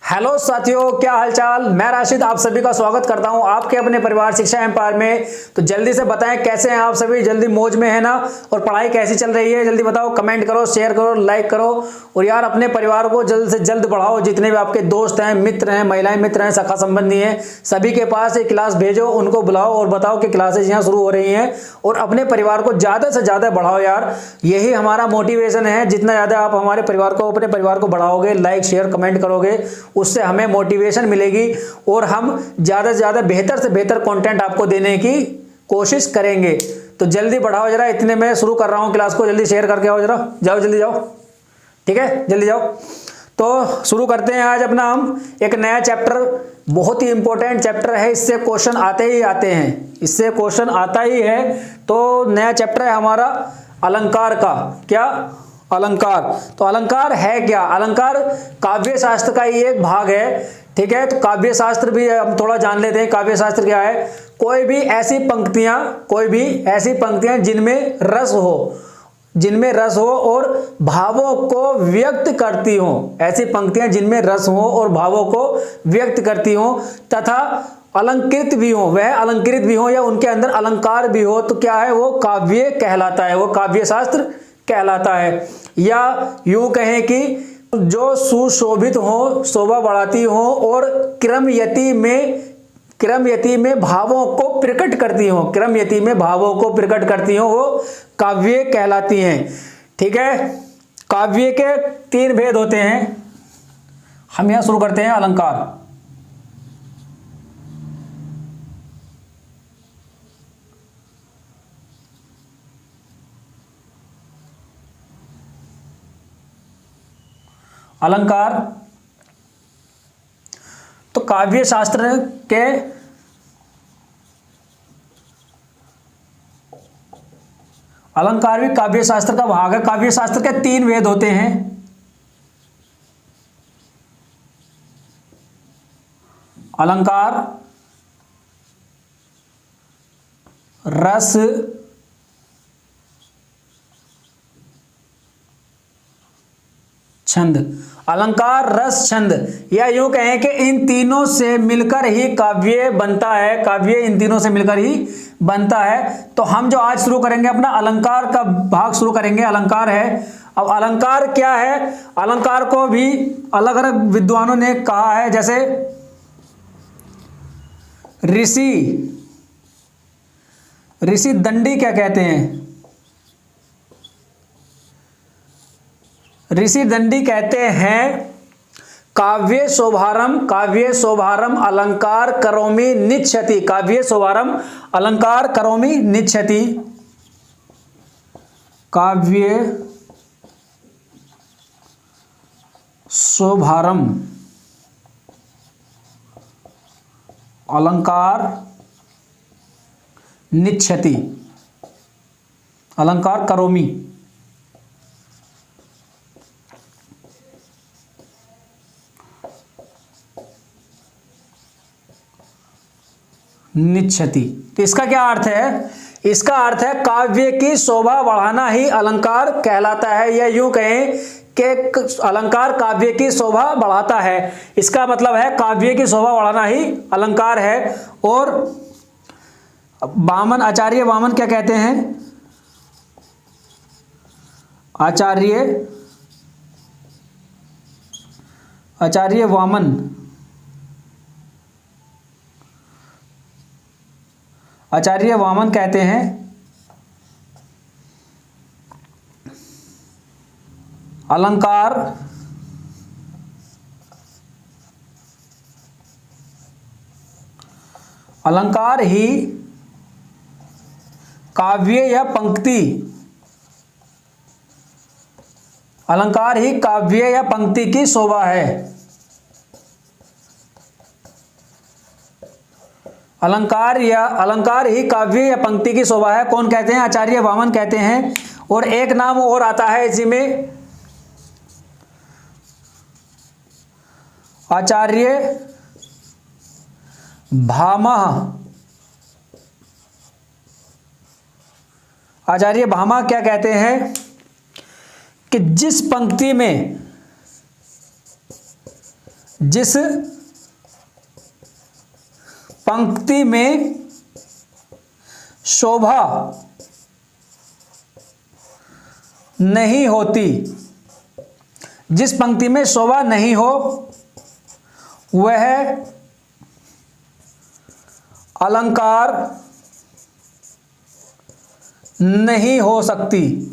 Hello साथियों, क्या हालचाल। मैं राशिद आप सभी का स्वागत करता हूं आपके अपने परिवार शिक्षा एम्पायर में। तो जल्दी से बताएं कैसे हैं आप सभी, जल्दी मौज में है ना, और पढ़ाई कैसी चल रही है जल्दी बताओ। कमेंट करो, शेयर करो, लाइक करो, और यार अपने परिवार को जल्द से जल्द बढ़ाओ। जितने भी आपके दोस्त हैं, मित्र हैं, महिलाएं मित्र हैं, सखा संबंधी हैं, सभी के पास एक क्लास भेजो, उनको बुलाओ और बताओ कि क्लासेज यहाँ शुरू हो रही हैं, और अपने परिवार को ज्यादा से ज्यादा बढ़ाओ। यार यही हमारा मोटिवेशन है। जितना ज्यादा आप हमारे परिवार को, अपने परिवार को बढ़ाओगे, लाइक शेयर कमेंट करोगे, उससे हमें मोटिवेशन मिलेगी और हम ज्यादा से ज्यादा बेहतर से बेहतर कंटेंट आपको देने की कोशिश करेंगे। तो जल्दी बढ़ाओ जरा। इतने में शुरू कर रहा हूं क्लास को, जल्दी शेयर करके आओ जरा, जाओ जल्दी जाओ, ठीक है जल्दी जाओ। तो शुरू करते हैं आज अपना हम एक नया चैप्टर। बहुत ही इंपॉर्टेंट चैप्टर है, इससे क्वेश्चन आते ही आते हैं, इससे क्वेश्चन आता ही है। तो नया चैप्टर है हमारा अलंकार का। क्या? अलंकार। तो अलंकार है क्या? अलंकार काव्य शास्त्र का ही एक भाग है, ठीक है। तो काव्य शास्त्र भी हम थोड़ा जान लेते हैं। काव्य शास्त्र क्या है? कोई भी ऐसी पंक्तियां जिनमें रस हो और भावों को व्यक्त करती हो। ऐसी पंक्तियां जिनमें रस हो और भावों को व्यक्त करती हो तथा अलंकृत भी हो, वह अलंकृत भी हो या उनके अंदर अलंकार भी हो, तो क्या है? वो काव्य कहलाता है, वो काव्य शास्त्र कहलाता है। या यूं कहें कि जो सुशोभित हो, शोभा बढ़ाती हो और क्रमयति में भावों को प्रकट करती हो, क्रमयति में भावों को प्रकट करती हो, वो काव्य कहलाती हैं, ठीक है। काव्य के 3 भेद होते हैं। हम यहां शुरू करते हैं अलंकार। अलंकार तो काव्य शास्त्र के अलंकार भी काव्य शास्त्र का भाग है। काव्य शास्त्र के 3 वेद होते हैं। अलंकार, रस, छंद। अलंकार, रस, छंद, या यूं कहें कि इन तीनों से मिलकर ही काव्य बनता है। काव्य इन तीनों से मिलकर ही बनता है। तो हम जो आज शुरू करेंगे अपना अलंकार का भाग शुरू करेंगे। अलंकार है। अब अलंकार क्या है? अलंकार को भी अलग अलग विद्वानों ने कहा है। जैसे ऋषि दंडी क्या कहते हैं? ऋषि दंडी कहते हैं काव्य शोभारम अलंकार करोमि निच्छति। काव्य शोभारम अलंकार करोमि निच्छति। काव्य शोभारम अलंकार निच्छति। अलंकार करोमि। निच्छति। तो इसका क्या अर्थ है? इसका अर्थ है काव्य की शोभा बढ़ाना ही अलंकार कहलाता है, या यूं कहें कि अलंकार काव्य की शोभा बढ़ाता है। इसका मतलब है काव्य की शोभा बढ़ाना ही अलंकार है। और आचार्य वामन क्या कहते हैं? आचार्य वामन कहते हैं अलंकार ही काव्य या पंक्ति की शोभा है। अलंकार ही काव्य या पंक्ति की शोभा है। कौन कहते हैं? आचार्य वामन कहते हैं। और एक नाम और आता है इसी में, आचार्य भामह। आचार्य भामा क्या कहते हैं कि जिस पंक्ति में जिस पंक्ति में शोभा नहीं होती, जिस पंक्ति में शोभा नहीं हो वह अलंकार नहीं हो सकती।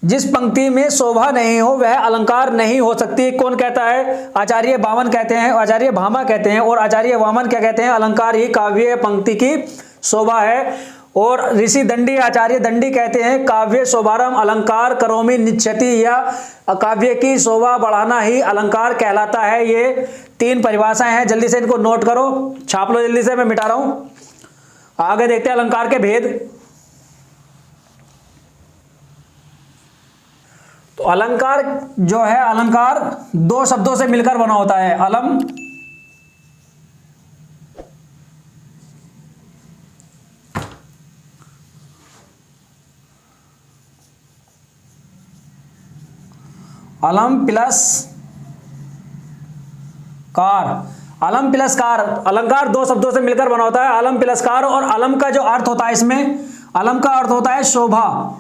जिस पंक्ति में शोभा नहीं हो वह अलंकार नहीं हो सकती। कौन कहता है? आचार्य वामन कहते हैं, आचार्य भामा कहते हैं। और आचार्य वामन क्या कहते हैं? अलंकार ही काव्य पंक्ति की शोभा है। और ऋषि दंडी, आचार्य दंडी कहते हैं काव्य शोभारम अलंकार करोमि निच्छति, या काव्य की शोभा बढ़ाना ही अलंकार कहलाता है। ये 3 परिभाषाएं हैं, जल्दी से इनको नोट करो, छाप लो जल्दी से, मैं मिटा रहा हूं। आगे देखते हैं अलंकार के भेद। तो अलंकार जो है, अलंकार 2 शब्दों से मिलकर बना होता है, अलम अलम प्लस कार। अलम प्लस कार, अलंकार 2 शब्दों से मिलकर बना होता है, अलम प्लस कार। और अलम का जो अर्थ होता है, इसमें अलम का अर्थ होता है शोभा,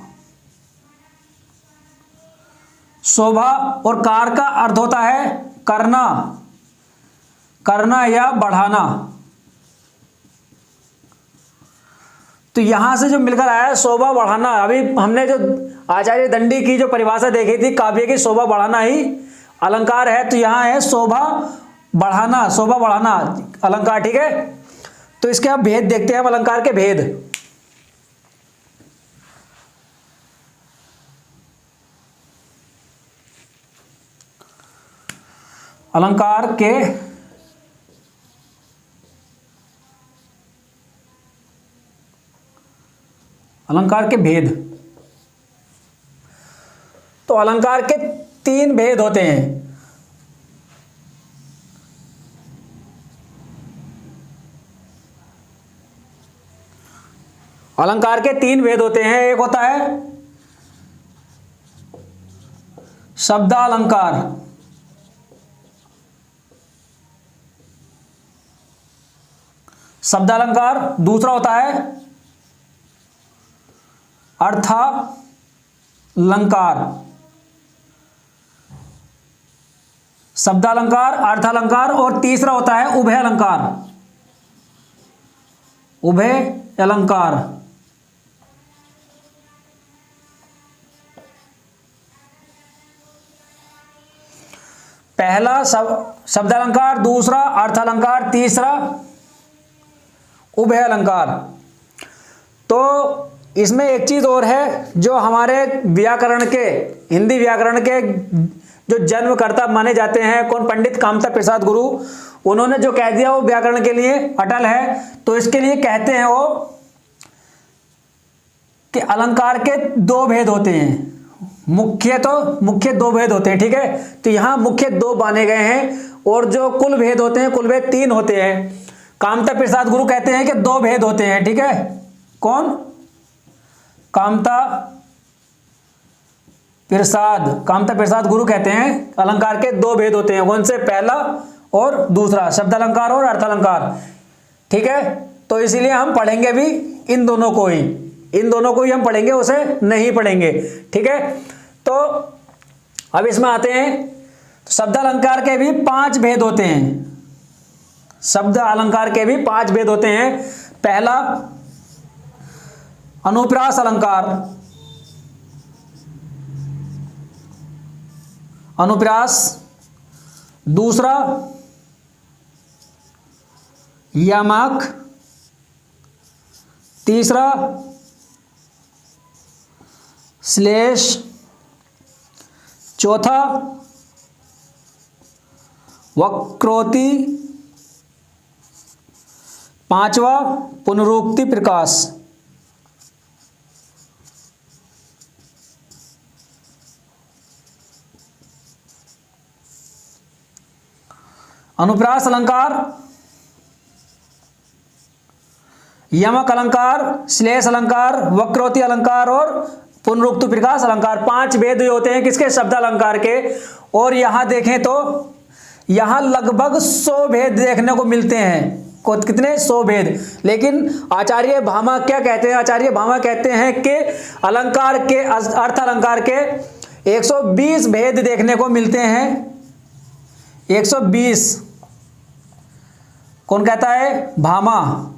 शोभा। और कार का अर्थ होता है करना, करना या बढ़ाना। तो यहां से जो मिलकर आया है शोभा बढ़ाना। अभी हमने जो आचार्य दंडी की जो परिभाषा देखी थी, काव्य की शोभा बढ़ाना ही अलंकार है। तो यहां है शोभा बढ़ाना, शोभा बढ़ाना अलंकार, ठीक है। तो इसके अब भेद देखते हैं, हम अलंकार के भेद। अलंकार के भेद। तो अलंकार के 3 भेद होते हैं। अलंकार के 3 भेद होते हैं। एक होता है शब्दालंकार, शब्दालंकार। दूसरा होता है अर्थालंकार, शब्दालंकार, अर्थालंकार। और तीसरा होता है उभय अलंकार, उभय अलंकार। पहला शब्दालंकार, दूसरा अर्थालंकार, तीसरा उभय अलंकार। तो इसमें एक चीज और है, जो हमारे व्याकरण के, हिंदी व्याकरण के जो जन्मकर्ता माने जाते हैं, कौन? पंडित कामता प्रसाद गुरु। उन्होंने जो कह दिया वो व्याकरण के लिए अटल है। तो इसके लिए कहते हैं वो कि अलंकार के 2 भेद होते हैं। मुख्य 2 भेद होते हैं, ठीक है। तो यहां मुख्य 2 माने गए हैं, और जो कुल भेद होते हैं, कुल भेद 3 होते हैं। कामता प्रसाद गुरु कहते हैं कि 2 भेद होते हैं, ठीक है। कौन? कामता प्रसाद गुरु कहते हैं अलंकार के 2 भेद होते हैं। कौन से? पहला और दूसरा, शब्दालंकार और अर्थालंकार, ठीक है। तो इसीलिए हम पढ़ेंगे भी इन दोनों को ही, हम पढ़ेंगे, उसे नहीं पढ़ेंगे, ठीक है। तो अब इसमें आते हैं, शब्दालंकार के भी 5 भेद होते हैं। शब्द अलंकार के भी 5 भेद होते हैं। पहला अनुप्रास अलंकार, अनुप्रास। दूसरा यमक, तीसरा श्लेष, चौथा वक्रोक्ति, पांचवा पुनरुक्ति प्रकाश। अनुप्रास अलंकार, यमक अलंकार, श्लेष अलंकार, वक्रोक्ति अलंकार और पुनरुक्त प्रकाश अलंकार। 5 भेद होते हैं किसके? शब्द अलंकार के। और यहां देखें तो यहां लगभग 100 भेद देखने को मिलते हैं। कितने? 100 भेद। लेकिन आचार्य भामा क्या कहते हैं? आचार्य भामा कहते हैं कि अलंकार के, अर्थ अलंकार के 120 भेद देखने को मिलते हैं। 120। कौन कहता है? भामा।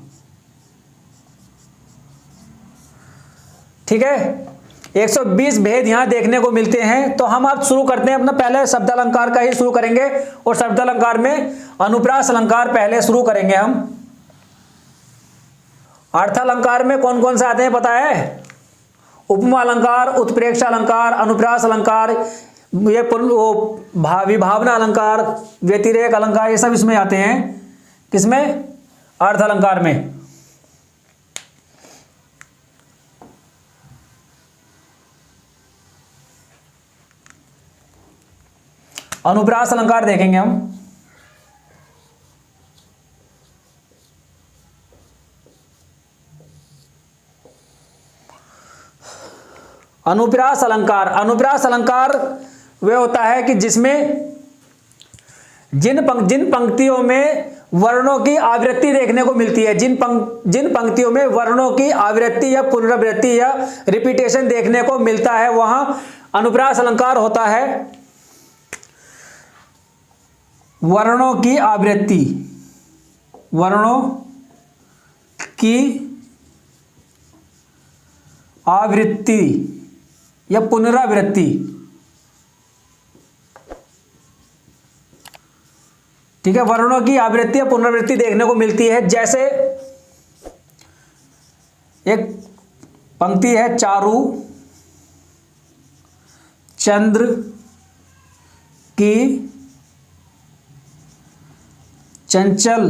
ठीक है, 120 भेद यहां देखने को मिलते हैं। तो हम अब शुरू करते हैं अपना, पहले शब्द अलंकार का ही शुरू करेंगे और शब्द अलंकार में अनुप्रास अलंकार पहले शुरू करेंगे हम। अर्थ अलंकार में कौन कौन से आते हैं पता है? उपमा अलंकार, उत्प्रेक्षा अलंकार, अनुप्रास अलंकार, ये विभावना अलंकार, व्यतिरेक अलंकार, ये सब इसमें आते हैं। किसमें? अर्थ अलंकार में। अनुप्रास अलंकार देखेंगे हम। अनुप्रास अलंकार, अनुप्रास अलंकार वह होता है कि जिसमें जिन पंक्तियों में वर्णों की आवृत्ति देखने को मिलती है, जिन पंक्तियों में वर्णों की आवृत्ति या पुनरावृत्ति या रिपीटेशन देखने को मिलता है, वहां अनुप्रास अलंकार होता है। वर्णों की आवृत्ति, वर्णों की आवृत्ति या पुनरावृत्ति, ठीक है, वर्णों की आवृत्ति या पुनरावृत्ति देखने को मिलती है। जैसे एक पंक्ति है, चारु चंद्र की चंचल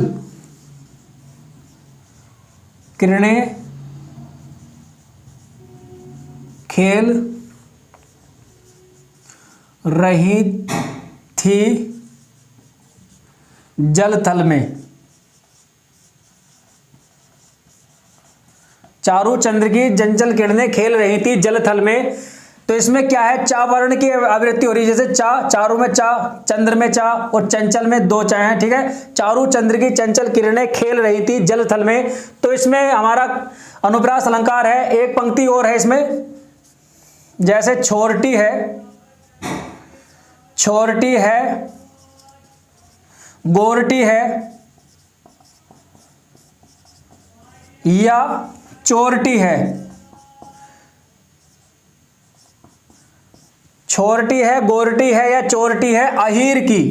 किरणें खेल रही थी जल थल में। चारु चंद्र की चंचल किरणें खेल रही थी जल थल में। तो इसमें क्या है? चा वर्ण की आवृत्ति हो रही है। जैसे चा, चारु में चा, चंद्र में चा और चंचल में 2 चा हैं। ठीक है, चारु चंद्र की चंचल किरणें खेल रही थी जल थल में। तो इसमें हमारा अनुप्रास अलंकार है। एक पंक्ति और है इसमें, जैसे छोरटी है, छोरटी है, गोरटी है या चोरटी है। छोरटी है, गोरटी है या चोरटी है अहीर की।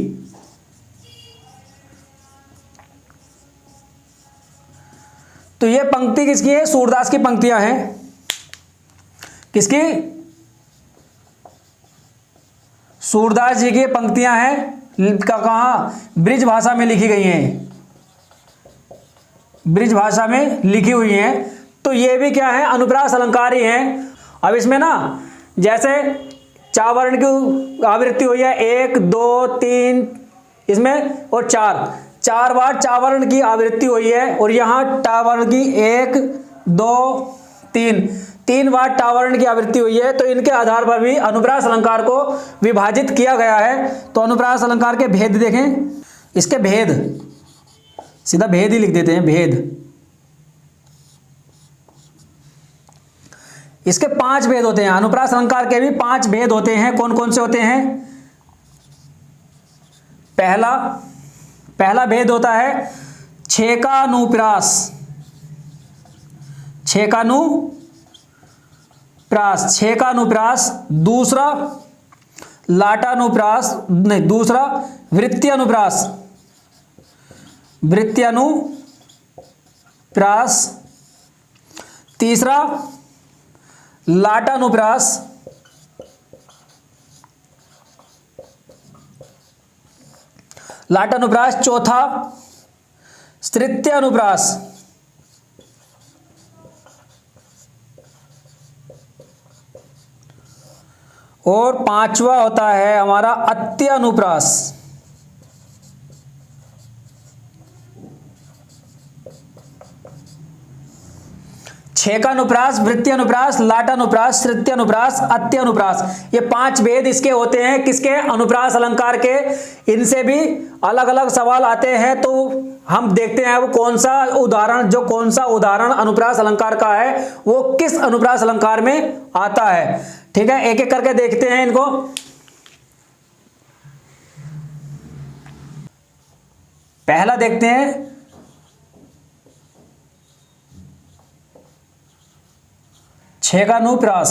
तो ये पंक्ति किसकी है? सूरदास की पंक्तियां हैं। किसकी? सूरदास जी की पंक्तियां हैं। कहां? ब्रिज भाषा में लिखी गई हैं, ब्रिज भाषा में लिखी हुई हैं। तो ये भी क्या है? अनुप्रास अलंकार ही हैं। अब इसमें ना, जैसे चावर्ण की आवृत्ति हुई है 1 2 3 इसमें, और 4 बार चावर्ण की आवृत्ति हुई है। और यहां टावर्ण की 1 2 3 बार टावर्ण की आवृत्ति हुई है। तो इनके आधार पर भी अनुप्रास अलंकार को विभाजित किया गया है। तो अनुप्रास अलंकार के भेद देखें, इसके भेद, सीधा भेद ही लिख देते हैं, भेद। इसके 5 भेद होते हैं। अनुप्रास अलंकार के भी 5 भेद होते हैं। कौन कौन से होते हैं? पहला भेद होता है छेकानुप्रास, छेकानुप्रास। दूसरा लाटानुप्रास, नहीं, दूसरा वृत्त्यानुप्रास, तीसरा लाटानुप्रास, चौथा स्तृत्यानुप्रास, और 5वां होता है हमारा अत्यानुप्रास। छेकानुप्रास, वृत्त्यनुप्रास, लाटानुप्रास, तृतीयानुप्रास, अत्यनुप्रास, ये 5 भेद इसके होते हैं। किसके? अनुप्रास अलंकार के। इनसे भी अलग अलग सवाल आते हैं, तो हम देखते हैं वो कौन सा उदाहरण अनुप्रास अलंकार का है, वो किस अनुप्रास अलंकार में आता है। ठीक है, एक एक करके देखते हैं इनको। पहला देखते हैं, छेकानुप्रास।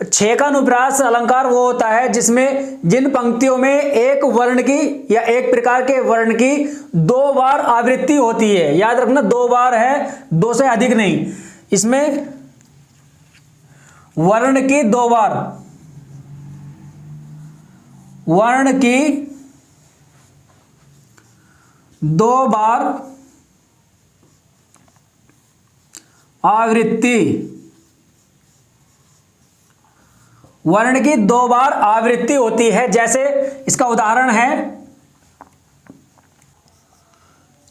छेकानुप्रास अलंकार वो होता है जिसमें जिन पंक्तियों में एक वर्ण की या एक प्रकार के वर्ण की 2 बार आवृत्ति होती है। याद रखना, 2 बार है, 2 से अधिक नहीं। इसमें वर्ण की 2 बार, वर्ण की 2 बार आवृत्ति, वर्ण की 2 बार आवृत्ति होती है। जैसे इसका उदाहरण है,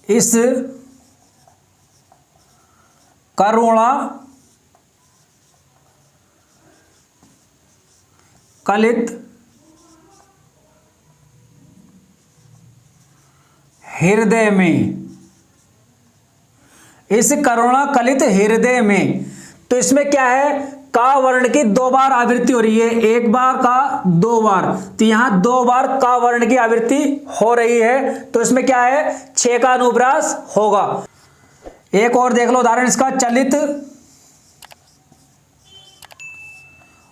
इस करुणा कलित हृदय में, इस करुणा कलित हृदय में। तो इसमें क्या है, का वर्ण की 2 बार आवृत्ति हो रही है, 1 बार का 2 बार, तो यहां 2 बार का वर्ण की आवृत्ति हो रही है, तो इसमें क्या है, छेकानुप्रास होगा। एक और देख लो उदाहरण इसका, चलित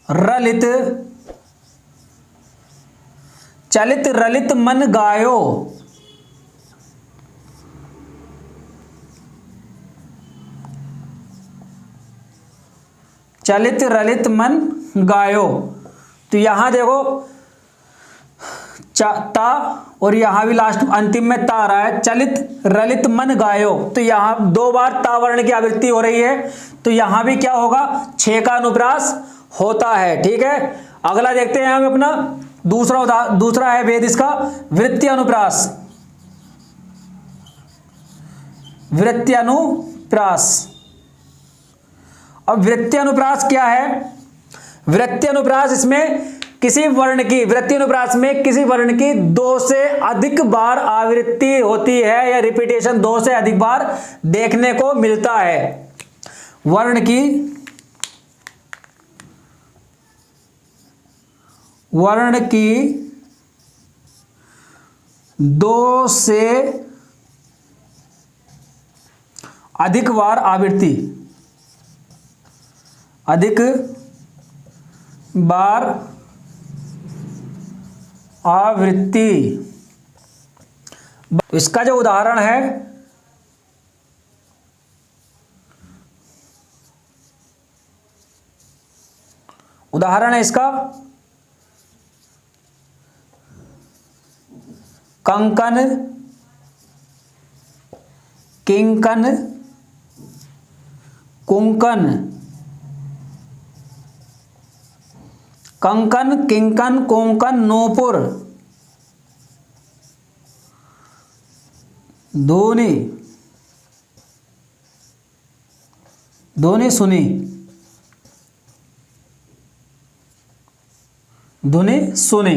रलित, चलित रलित मन गायो, चलित रलित मन गायो। तो यहां देखो ता, और यहां भी लास्ट अंतिम में ता आ रहा है, चलित रलित मन गायो। तो यहां 2 बार ता वर्ण की आवृत्ति हो रही है, तो यहां भी क्या होगा, छेकानुप्रास होता है। ठीक है, अगला देखते हैं हम अपना दूसरा है भेद इसका, वृत्त्यनुप्रास। वृत्त्यनुप्रास, अब वृत्त्यनुप्रास क्या है, वृत्त्यनुप्रास इसमें किसी वर्ण की, वृत्त्यनुप्रास में किसी वर्ण की 2 से अधिक बार आवृत्ति होती है, या रिपीटेशन 2 से अधिक बार देखने को मिलता है। वर्ण की 2 से अधिक बार आवृत्ति, अधिक बार आवृत्ति। इसका जो उदाहरण है, इसका कंकन, किंकन, कुंकन, कंकन, किंकन, कोंकण, नूपुर, धोनी, धोनी सुनी, धुनी सुनी।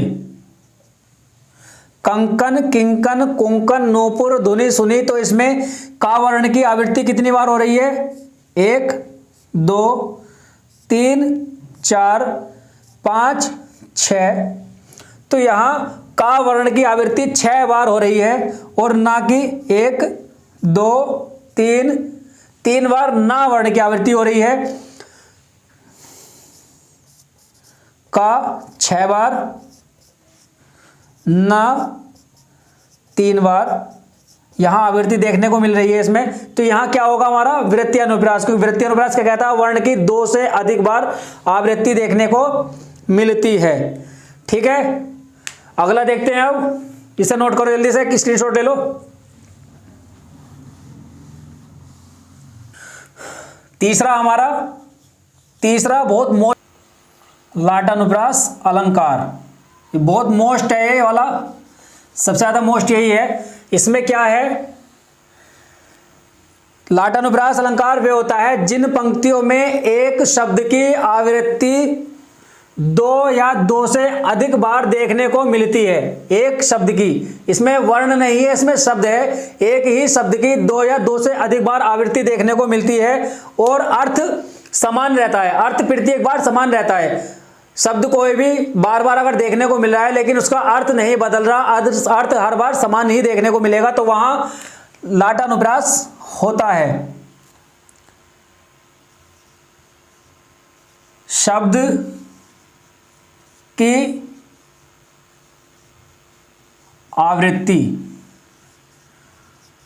कंकन, किंकन, कुंकन, नूपुर, धुनी सुनी। तो इसमें का वर्ण की आवृत्ति कितनी बार हो रही है, 1 2 3 4 5 6। तो यहां का वर्ण की आवृत्ति 6 बार हो रही है, और ना कि 1 2 3 बार ना वर्ण की आवृत्ति हो रही है। का 6 बार, ना 3 बार यहां आवृत्ति देखने को मिल रही है इसमें। तो यहां क्या होगा हमारा, वृत्त्यनुप्रास, क्योंकि वृत्त्यनुप्रास क्या कहता है, वर्ण की 2 से अधिक बार आवृत्ति देखने को मिलती है। ठीक है, अगला देखते हैं। अब इसे नोट करो जल्दी से, स्क्रीनशॉट ले लो। तीसरा बहुत लाटानुप्रास अलंकार। ये बहुत मोस्ट है, ये वाला सबसे ज़्यादा मोस्ट यही है। इसमें क्या है, लाटानुप्रास अलंकार वे होता है जिन पंक्तियों में एक शब्द की आवृत्ति दो या दो से अधिक बार देखने को मिलती है। एक शब्द की, इसमें वर्ण नहीं है, इसमें शब्द है, एक ही शब्द की दो या दो से अधिक बार आवृत्ति देखने को मिलती है और अर्थ समान रहता है। अर्थ प्रत्येक बार समान रहता है। शब्द कोई भी बार बार अगर देखने को मिल रहा है लेकिन उसका अर्थ नहीं बदल रहा, अर्थ हर बार समान ही देखने को मिलेगा, तो वहां लाटानुप्रास होता है। शब्द की आवृत्ति,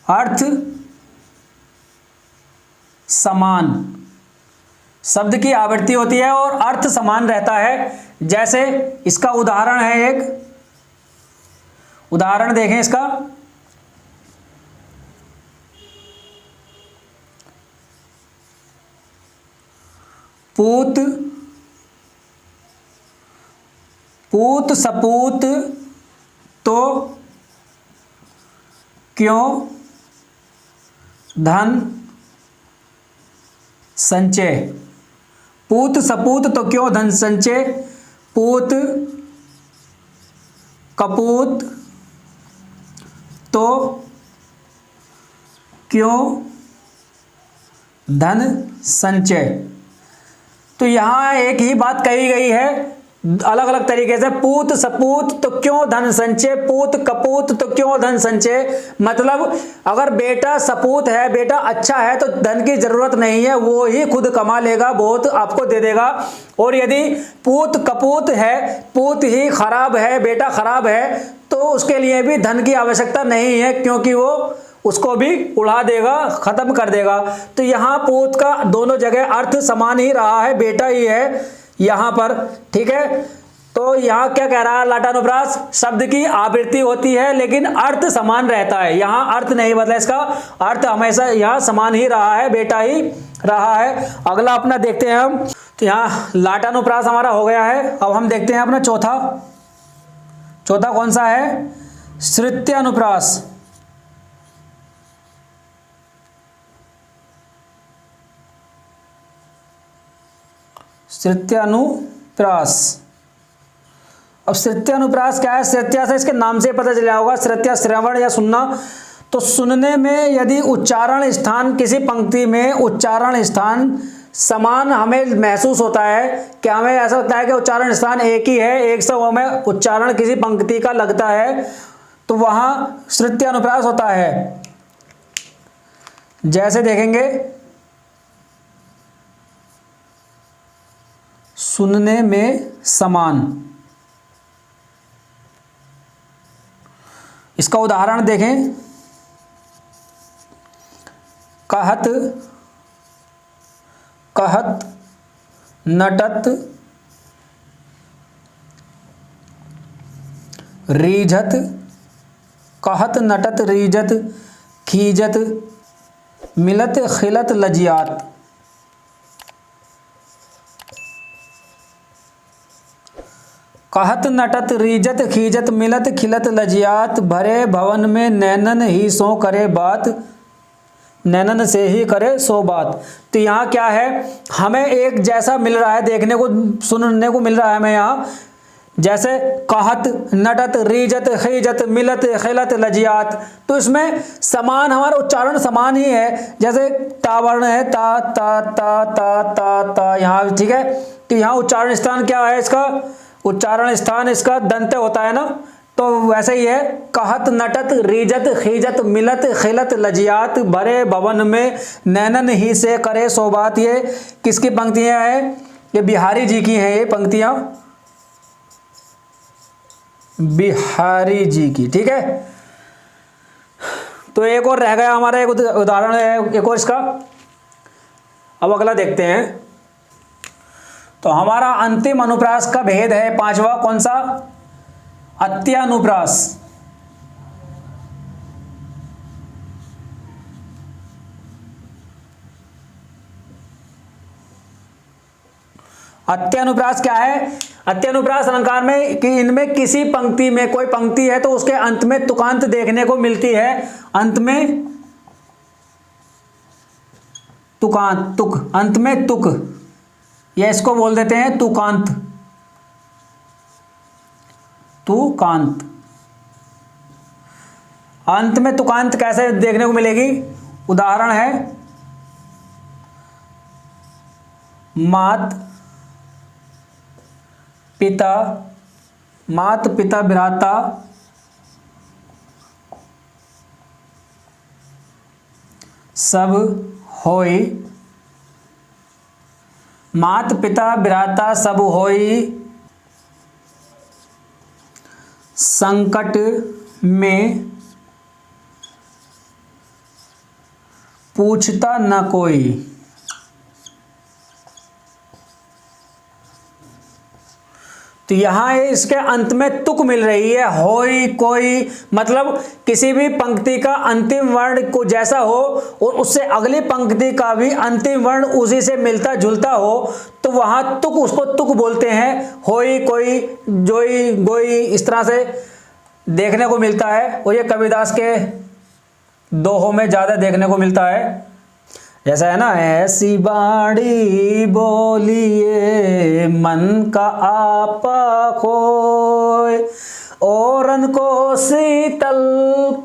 अर्थ समान, शब्द की आवृत्ति होती है और अर्थ समान रहता है। जैसे इसका उदाहरण है, एक उदाहरण देखें इसका। पूत पूत सपूत तो क्यों धन संचय। पूत सपूत तो क्यों धन संचय, पूत कपूत तो क्यों धन संचय। तो यहां एक ही बात कही गई है अलग अलग तरीके से। पूत सपूत तो क्यों धन संचय, पूत कपूत तो क्यों धन संचय। मतलब अगर बेटा सपूत है, बेटा अच्छा है, तो धन की जरूरत नहीं है, वो ही खुद कमा लेगा, बहुत आपको दे देगा। और यदि पूत कपूत है, पूत ही खराब है, बेटा खराब है, तो उसके लिए भी धन की आवश्यकता नहीं है, क्योंकि वो उसको भी उड़ा देगा, खत्म कर देगा। तो यहां पूत का दोनों जगह अर्थ समान ही रहा है, बेटा ही है यहां पर, ठीक है। तो यहां क्या कह रहा है लाटानुप्रास, शब्द की आवृत्ति होती है लेकिन अर्थ समान रहता है। यहां अर्थ नहीं बदला, इसका अर्थ हमेशा यहां समान ही रहा है, बेटा ही रहा है। अगला अपना देखते हैं हम। तो यहां लाटानुप्रास हमारा हो गया है। अब हम देखते हैं अपना चौथा कौन सा है, श्रुत्यानुप्रास। श्रुत्यानुप्रास। अब श्रुत्यानुप्रास क्या है, श्रुत्या से इसके नाम से पता चला होगा, श्रुत्या श्रवण या सुनना। तो सुनने में यदि उच्चारण स्थान, किसी पंक्ति में उच्चारण स्थान समान हमें महसूस होता है, कि हमें ऐसा लगता है कि उच्चारण स्थान एक ही है, एक सा हमें उच्चारण किसी पंक्ति का लगता है, तो वहां श्रुत्यानुप्रास होता है। जैसे देखेंगे, सुनने में समान, इसका उदाहरण देखें। कहत कहत नटत रीझत, कहत नटत रीझत खीजत मिलत खिलत लजियात। कहत नटत रीजत खीजत मिलत खिलत लजियात, भरे भवन में नैनन ही सो करे बात, नैनन से ही करे सो बात। तो यहाँ क्या है, हमें एक जैसा मिल रहा है, देखने को सुनने को मिल रहा है हमें यहाँ। जैसे कहत नटत रीजत खीजत मिलत खिलत लजियात, तो इसमें समान, हमारा उच्चारण समान ही है। जैसे ता वर्ण है, ता ता ता ता ता ता यहाँ, ठीक है। तो यहाँ उच्चारण स्थान क्या है, इसका उच्चारण स्थान इसका दंत होता है ना। तो वैसे ही है, कहत नटत रीजत खीजत मिलत खिलत लजियात, भरे भवन में नैनन ही से करे सोबात। ये किसकी पंक्तियां हैं, ये बिहारी जी की हैं, ये पंक्तियां बिहारी जी की, ठीक है। तो एक और रह गया हमारा, एक उदाहरण है एक और इसका। अब अगला देखते हैं। तो हमारा अंतिम अनुप्रास का भेद है पांचवा, कौन सा, अत्यानुप्रास। अत्यनुप्रास क्या है? अत्यनुप्रास अलंकार में कि इनमें किसी पंक्ति में, कोई पंक्ति है तो उसके अंत में तुकांत देखने को मिलती है, अंत में तुकांत, तुक, अंत में तुक, या इसको बोल देते हैं तुकांत, तुकांत। अंत में तुकांत कैसे देखने को मिलेगी? उदाहरण है मात पिता, मात पिता भ्राता सब होई, मात पिता भ्राता सब होई, संकट में पूछता न कोई। तो यहां इसके अंत में तुक मिल रही है, होई कोई, मतलब किसी भी पंक्ति का अंतिम वर्ण को जैसा हो और उससे अगली पंक्ति का भी अंतिम वर्ण उसी से मिलता जुलता हो तो वहां तुक, उसको तुक बोलते हैं। होई कोई, जोई गोई, इस तरह से देखने को मिलता है और ये कबीरदास के दोहों में ज्यादा देखने को मिलता है। जैसा है ना, ऐसी बाड़ी बोलिए मन का आपा खोए, औरन को शीतल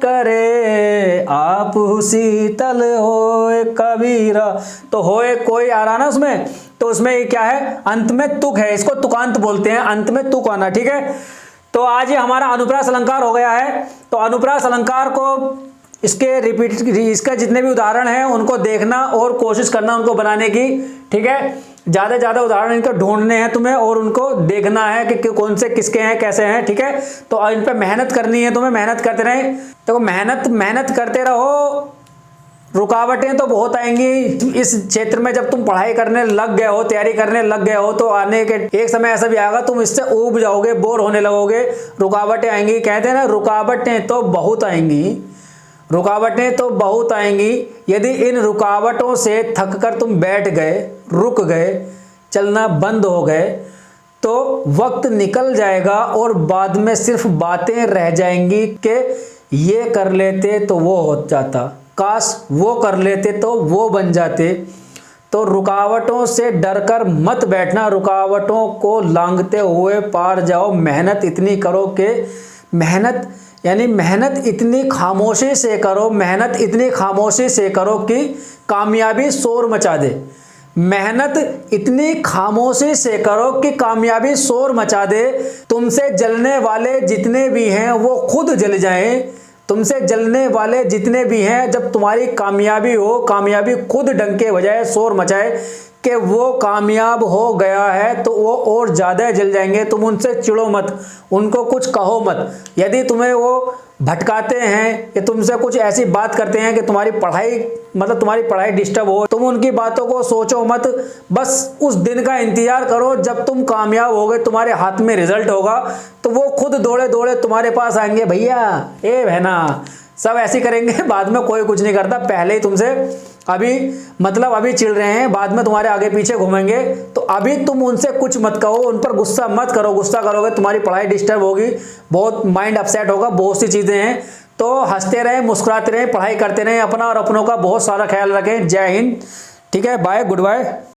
करे आप शीतल होए कबीरा। तो होए कोई आ रहा ना उसमें, तो उसमें ये क्या है? अंत में तुक है, इसको तुकांत बोलते हैं, अंत में तुक आना। ठीक है, तो आज ये हमारा अनुप्रास अलंकार हो गया है। तो अनुप्रास अलंकार को इसके रिपीट, इसका जितने भी उदाहरण हैं उनको देखना और कोशिश करना उनको बनाने की। ठीक है, ज़्यादा से ज़्यादा उदाहरण इनके ढूंढने हैं तुम्हें और उनको देखना है कि कौन से किसके हैं, कैसे हैं। ठीक है, तो इन पे मेहनत करनी है तुम्हें, मेहनत करते रहें। तो मेहनत करते रहो, रुकावटें तो बहुत आएंगी इस क्षेत्र में। जब तुम पढ़ाई करने लग गए हो, तैयारी करने लग गए हो, तो आने के एक समय ऐसा भी आएगा तुम इससे ऊब जाओगे, बोर होने लगोगे, रुकावटें आएंगी। कहते हैं ना, रुकावटें तो बहुत आएंगी, रुकावटें तो बहुत आएंगी। यदि इन रुकावटों से थक कर तुम बैठ गए, रुक गए, चलना बंद हो गए, तो वक्त निकल जाएगा और बाद में सिर्फ बातें रह जाएंगी कि ये कर लेते तो वो हो जाता, काश वो कर लेते तो वो बन जाते। तो रुकावटों से डरकर मत बैठना, रुकावटों को लांघते हुए पार जाओ। मेहनत इतनी करो कि मेहनत इतनी खामोशी से करो, मेहनत इतनी खामोशी से करो कि कामयाबी शोर मचा दे। मेहनत इतनी खामोशी से करो कि कामयाबी शोर मचा दे। तुमसे जलने वाले जितने भी हैं वो खुद जल जाएं। तुमसे जलने वाले जितने भी हैं, जब तुम्हारी कामयाबी हो, कामयाबी खुद डंके बजाए, शोर मचाए कि वो कामयाब हो गया है, तो वो और ज़्यादा जल जाएंगे। तुम उनसे चिढ़ो मत, उनको कुछ कहो मत। यदि तुम्हें वो भटकाते हैं कि तुमसे कुछ ऐसी बात करते हैं कि तुम्हारी पढ़ाई डिस्टर्ब हो, तुम उनकी बातों को सोचो मत। बस उस दिन का इंतजार करो जब तुम कामयाब होगे, तुम्हारे हाथ में रिजल्ट होगा, तो वो खुद दौड़े दौड़े तुम्हारे पास आएंगे, भैया ए बहना, सब ऐसे करेंगे। बाद में कोई कुछ नहीं करता, पहले ही तुमसे अभी चिढ़ रहे हैं, बाद में तुम्हारे आगे पीछे घूमेंगे। तो अभी तुम उनसे कुछ मत कहो, उन पर गुस्सा मत करो। गुस्सा करोगे तुम्हारी पढ़ाई डिस्टर्ब होगी, बहुत माइंड अपसेट होगा, बहुत सी चीज़ें हैं। तो हंसते रहें, मुस्कुराते रहें, पढ़ाई करते रहें, अपना और अपनों का बहुत सारा ख्याल रखें। जय हिंद। ठीक है, बाय, गुड बाय।